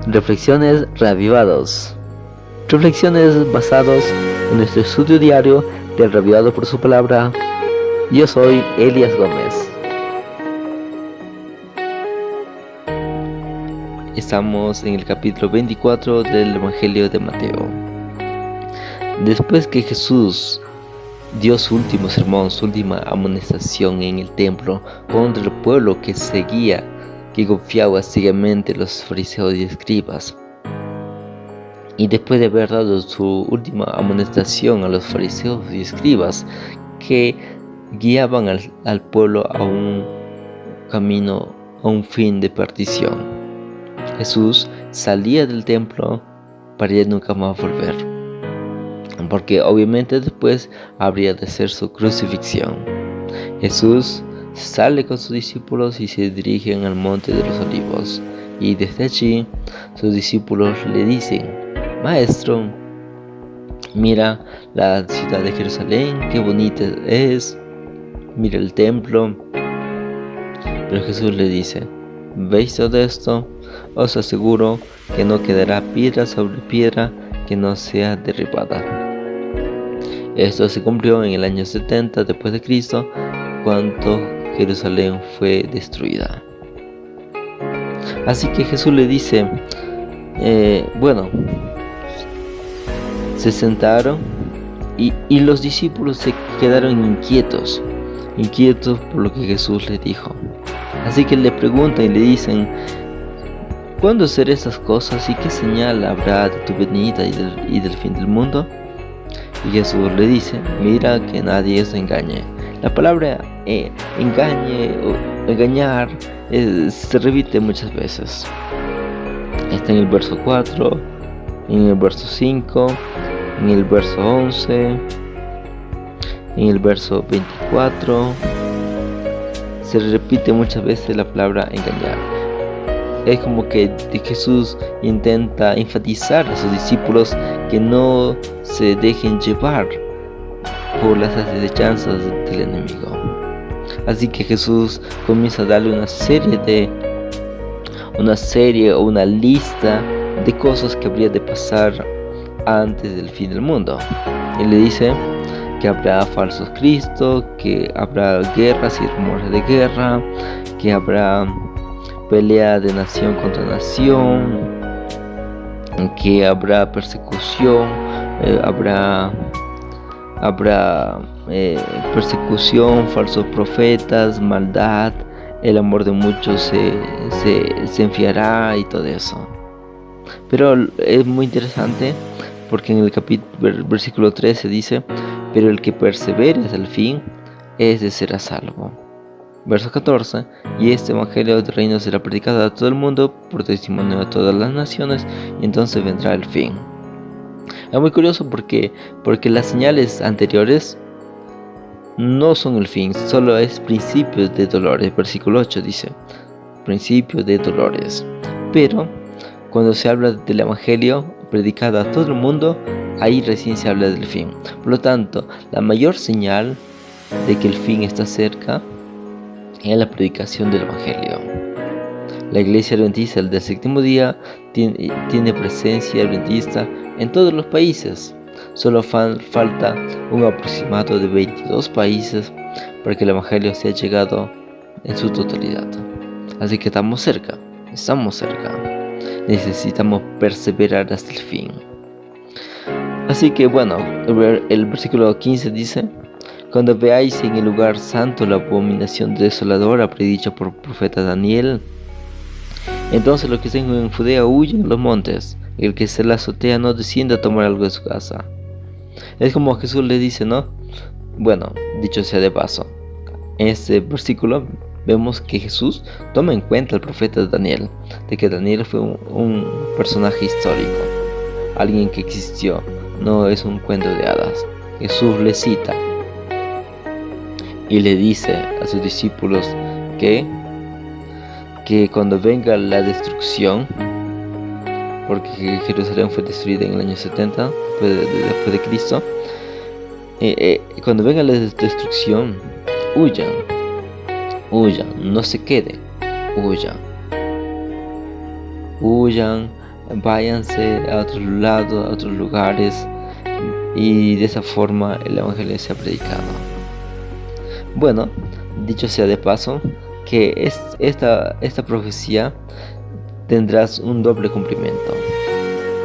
Reflexiones reavivados. Reflexiones basados en nuestro estudio diario del reavivado por su palabra. Yo soy Elias Gómez. Estamos en el capítulo 24 del Evangelio de Mateo. Después que Jesús dio su último sermón, su última amonestación en el templo contra el pueblo que seguía, que confiaba ciegamente en los fariseos y escribas. Y después de haber dado su última amonestación a los fariseos y escribas que guiaban al pueblo a un camino, a un fin de perdición, Jesús salía del templo para ya nunca más volver, porque obviamente después habría de ser su crucifixión. Jesús sale con sus discípulos y se dirigen al monte de los olivos, y desde allí sus discípulos le dicen: Maestro, mira la ciudad de Jerusalén, qué bonita es, mira el templo. Pero Jesús le dice: ¿veis todo esto? Os aseguro que no quedará piedra sobre piedra que no sea derribada. Esto se cumplió en el año 70 después de Cristo, cuando Jerusalén fue destruida. Así que Jesús le dice, se sentaron y los discípulos se quedaron inquietos por lo que Jesús les dijo. Así que le preguntan y le dicen: ¿cuándo serán estas cosas y qué señal habrá de tu venida y del fin del mundo? Y Jesús le dice: mira que nadie os engañe. La palabra engañar se repite muchas veces. Está en el verso 4, en el verso 5, en el verso 11, en el verso 24. Se repite muchas veces la palabra engañar. Es como que Jesús intenta enfatizar a sus discípulos que no se dejen llevar por las asechanzas del enemigo. Así que Jesús comienza a darle una lista de cosas que habría de pasar antes del fin del mundo. Él le dice que habrá falsos cristos, que habrá guerras y rumores de guerra, que habrá pelea de nación contra nación, que habrá persecución, persecución, falsos profetas, maldad, el amor de muchos se enfriará y todo eso. Pero es muy interesante porque en el versículo 13 dice: pero el que persevere hasta el fin, ese será salvo. Verso 14: y este evangelio del reino será predicado a todo el mundo por testimonio a todas las naciones, y entonces vendrá el fin. Es muy curioso porque las señales anteriores no son el fin, solo es principio de dolores. Versículo 8 dice: principio de dolores. Pero cuando se habla del evangelio predicado a todo el mundo, ahí recién se habla del fin. Por lo tanto, la mayor señal de que el fin está cerca es la predicación del evangelio. La iglesia adventista del séptimo día tiene presencia adventista en todos los países. Solo falta un aproximado de 22 países para que el evangelio sea llegado en su totalidad. Así que estamos cerca. Necesitamos perseverar hasta el fin. Así que el versículo 15 dice: cuando veáis en el lugar santo la abominación desoladora predicha por el profeta Daniel, entonces los que estén en Judea huyen a los montes, y el que esté en la azotea no descienda a tomar algo de su casa. Es como Jesús le dice, ¿no? Dicho sea de paso, en este versículo vemos que Jesús toma en cuenta al profeta Daniel, de que Daniel fue un personaje histórico, alguien que existió, no es un cuento de hadas. Jesús le cita y le dice a sus discípulos que cuando venga la destrucción, porque Jerusalén fue destruida en el año 70 después de Cristo, cuando venga la destrucción, huyan, no se queden, huyan, váyanse a otros lados, a otros lugares, y de esa forma el Evangelio se ha predicado. Bueno, dicho sea de paso, que esta profecía tendrás un doble cumplimiento.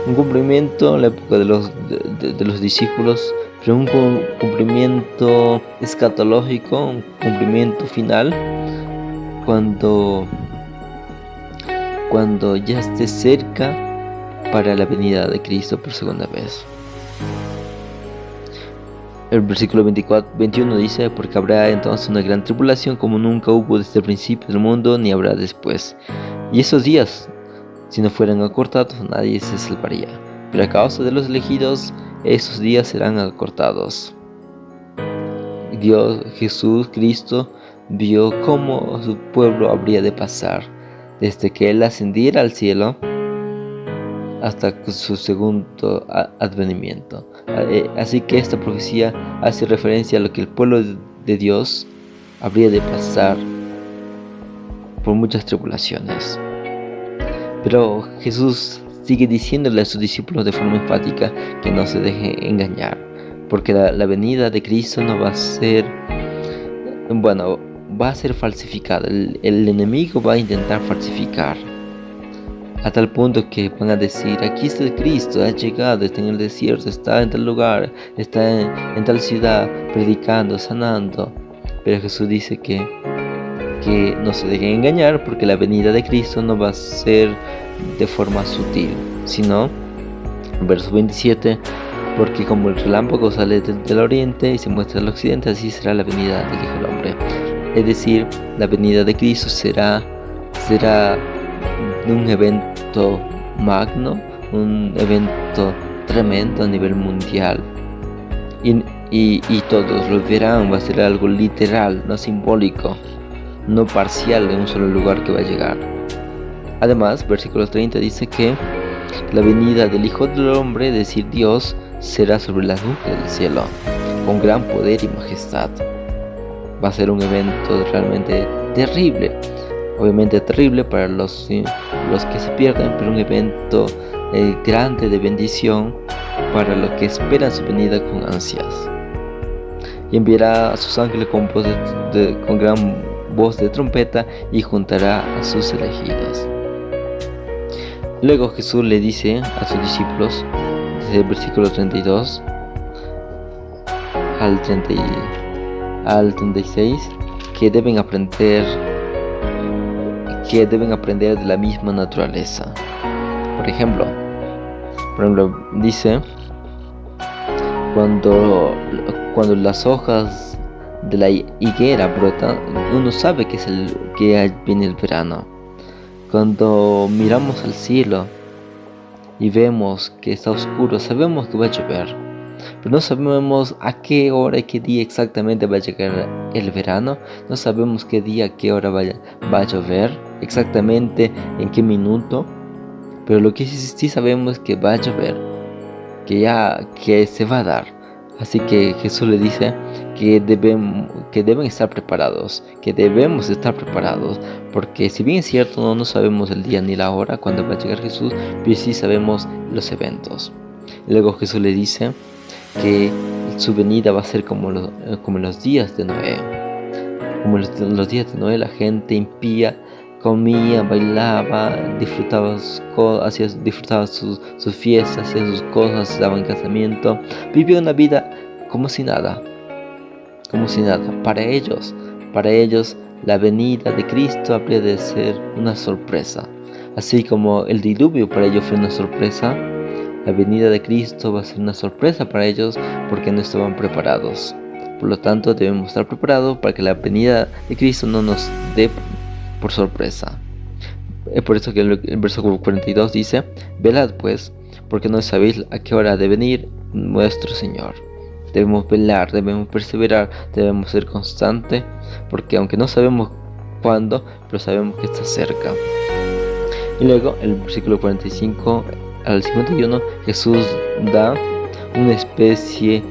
Un cumplimiento en la época de los discípulos, pero un cumplimiento escatológico, un cumplimiento final, cuando ya esté cerca para la venida de Cristo por segunda vez. El versículo 21 dice: porque habrá entonces una gran tribulación como nunca hubo desde el principio del mundo, ni habrá después. Y esos días, si no fueran acortados, nadie se salvaría. Pero a causa de los elegidos, esos días serán acortados. Dios, Jesús, Cristo, vio cómo su pueblo habría de pasar desde que Él ascendiera al cielo hasta su segundo advenimiento. Así que esta profecía hace referencia a lo que el pueblo de Dios habría de pasar por muchas tribulaciones. Pero Jesús sigue diciéndole a sus discípulos de forma enfática que no se dejen engañar, porque la venida de Cristo no va a ser, va a ser falsificada. El enemigo va a intentar falsificar, a tal punto que van a decir: aquí está Cristo, ha llegado, está en el desierto, está en tal lugar, está en tal ciudad, predicando, sanando. Pero Jesús dice que no se dejen engañar, porque la venida de Cristo no va a ser de forma sutil, sino, verso 27, porque como el relámpago sale del oriente y se muestra al occidente, así será la venida del Hijo del Hombre. Es decir, la venida de Cristo será un evento magno, un evento tremendo a nivel mundial, y todos lo verán. Va a ser algo literal, no simbólico, no parcial, en un solo lugar que va a llegar. Además, versículo 30 dice que la venida del Hijo del Hombre, es decir, Dios, será sobre las nubes del cielo, con gran poder y majestad. Va a ser un evento realmente terrible, obviamente terrible para los que se pierden, pero un evento grande de bendición para los que esperan su venida con ansias. Y enviará a sus ángeles con gran voz de trompeta, y juntará a sus elegidos. Luego Jesús le dice a sus discípulos, desde el versículo 32 al 36, que deben aprender de la misma naturaleza. Por ejemplo, dice: cuando las hojas de la higuera brotan, uno sabe que viene el verano. Cuando miramos al cielo y vemos que está oscuro, sabemos que va a llover, pero no sabemos a qué hora y qué día exactamente va a llegar el verano. No sabemos qué día, qué hora va a llover, exactamente en qué minuto, pero lo que sí sabemos es que va a llover, que se va a dar. Así que Jesús le dice que deben estar preparados, que debemos estar preparados, porque si bien es cierto, no sabemos el día ni la hora cuando va a llegar Jesús, pero sí sabemos los eventos. Luego Jesús le dice que su venida va a ser como en los días de Noé. Como en los días de Noé, la gente impía comía, bailaba, disfrutaba sus fiestas, hacía sus cosas, se daba en casamiento, vivía una vida como si nada. Para ellos, la venida de Cristo habría de ser una sorpresa. Así como el diluvio para ellos fue una sorpresa, la venida de Cristo va a ser una sorpresa para ellos, porque no estaban preparados. Por lo tanto, debemos estar preparados para que la venida de Cristo no nos dé por sorpresa. Es por eso que el verso 42 dice: velad pues, porque no sabéis a qué hora ha de venir nuestro Señor. Debemos velar, debemos perseverar, debemos ser constantes, porque aunque no sabemos cuándo, pero sabemos que está cerca. Y luego, el versículo 45 al 51, Jesús da una especie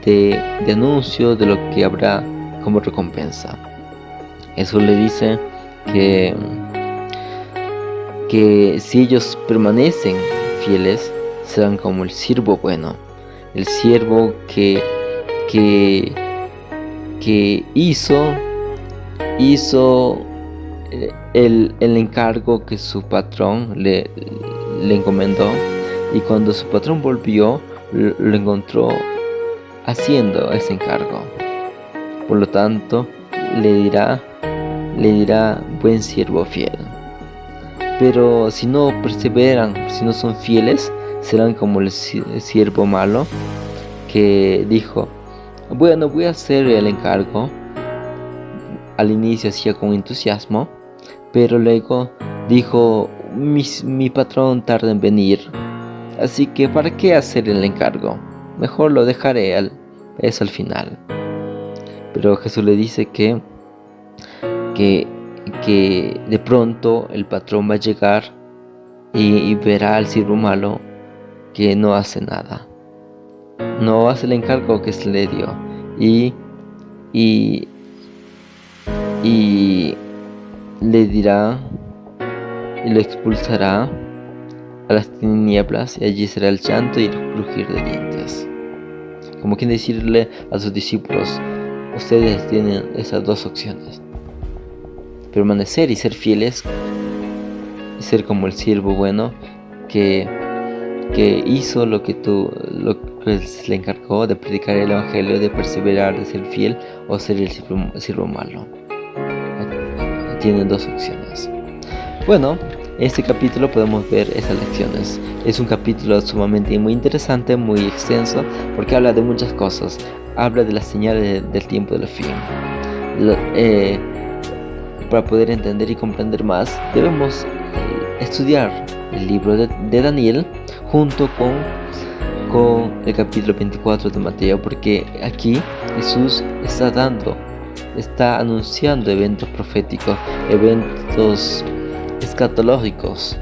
de anuncio de lo que habrá como recompensa. Jesús le dice que si ellos permanecen fieles serán como el siervo bueno, el siervo que hizo el encargo que su patrón le encomendó, y cuando su patrón volvió, lo encontró haciendo ese encargo. Por lo tanto, le dirá buen siervo fiel. Pero si no perseveran, si no son fieles, serán como el siervo malo que dijo: bueno, voy a hacer el encargo. Al inicio hacía con entusiasmo, pero luego dijo: mi patrón tarda en venir, así que ¿para qué hacer el encargo? Mejor lo dejaré al final. Pero Jesús le dice que de pronto el patrón va a llegar y verá al siervo malo que no hace nada, no hace el encargo que se le dio, y le dirá y lo expulsará a las tinieblas, y allí será el llanto y el crujir de dientes. Como quien decirle a sus discípulos: ustedes tienen esas dos opciones: permanecer y ser fieles, y ser como el siervo bueno que hizo lo que se le encargó, de predicar el evangelio, de perseverar, de ser fiel, o ser el siervo malo. Tienen dos opciones. Bueno, en este capítulo podemos ver esas lecciones. Es un capítulo sumamente muy interesante, muy extenso, porque habla de muchas cosas. Habla de las señales del tiempo del fin. Para poder entender y comprender más, debemos estudiar el libro de Daniel junto con el capítulo 24 de Mateo, porque aquí Jesús está anunciando eventos proféticos, eventos escatológicos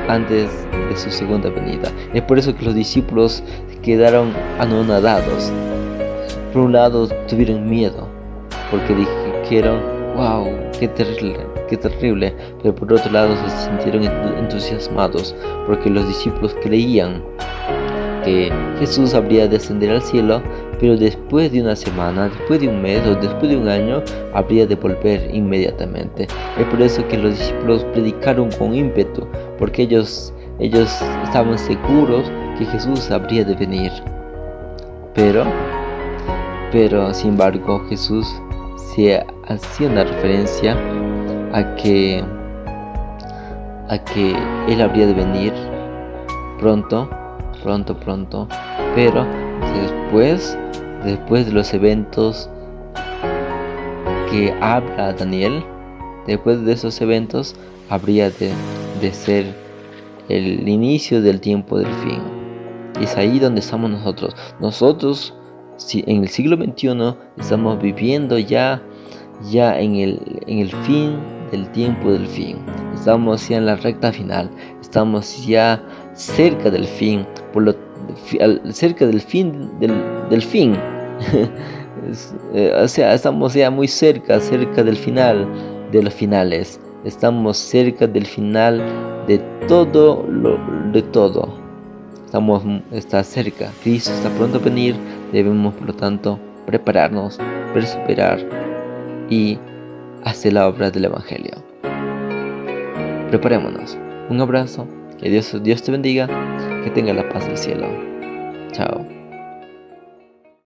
antes de su segunda venida. Es por eso que los discípulos quedaron anonadados. Por un lado tuvieron miedo, porque dijeron: wow, qué terrible, pero por otro lado se sintieron entusiasmados, porque los discípulos creían que Jesús habría de ascender al cielo, pero después de una semana, después de un mes o después de un año, habría de volver inmediatamente. Es por eso que los discípulos predicaron con ímpetu, porque ellos estaban seguros que Jesús habría de venir. Pero sin embargo, Jesús se hacía una referencia a que Él habría de venir pronto, pero después de los eventos que habla Daniel, después de esos eventos habría de ser el inicio del tiempo del fin. Y es ahí donde estamos nosotros. Si en el siglo XXI estamos viviendo ya en el fin del tiempo del fin. Estamos ya en la recta final. Estamos ya cerca del fin. Cerca del fin del fin. O sea, estamos ya muy cerca del final de los finales. Estamos cerca del final de todo. Está cerca. Cristo está pronto a venir. Debemos, por lo tanto, prepararnos, perseverar y hacer la obra del evangelio. Preparémonos. Un abrazo. Que Dios te bendiga. Que tenga la paz del cielo. Chao.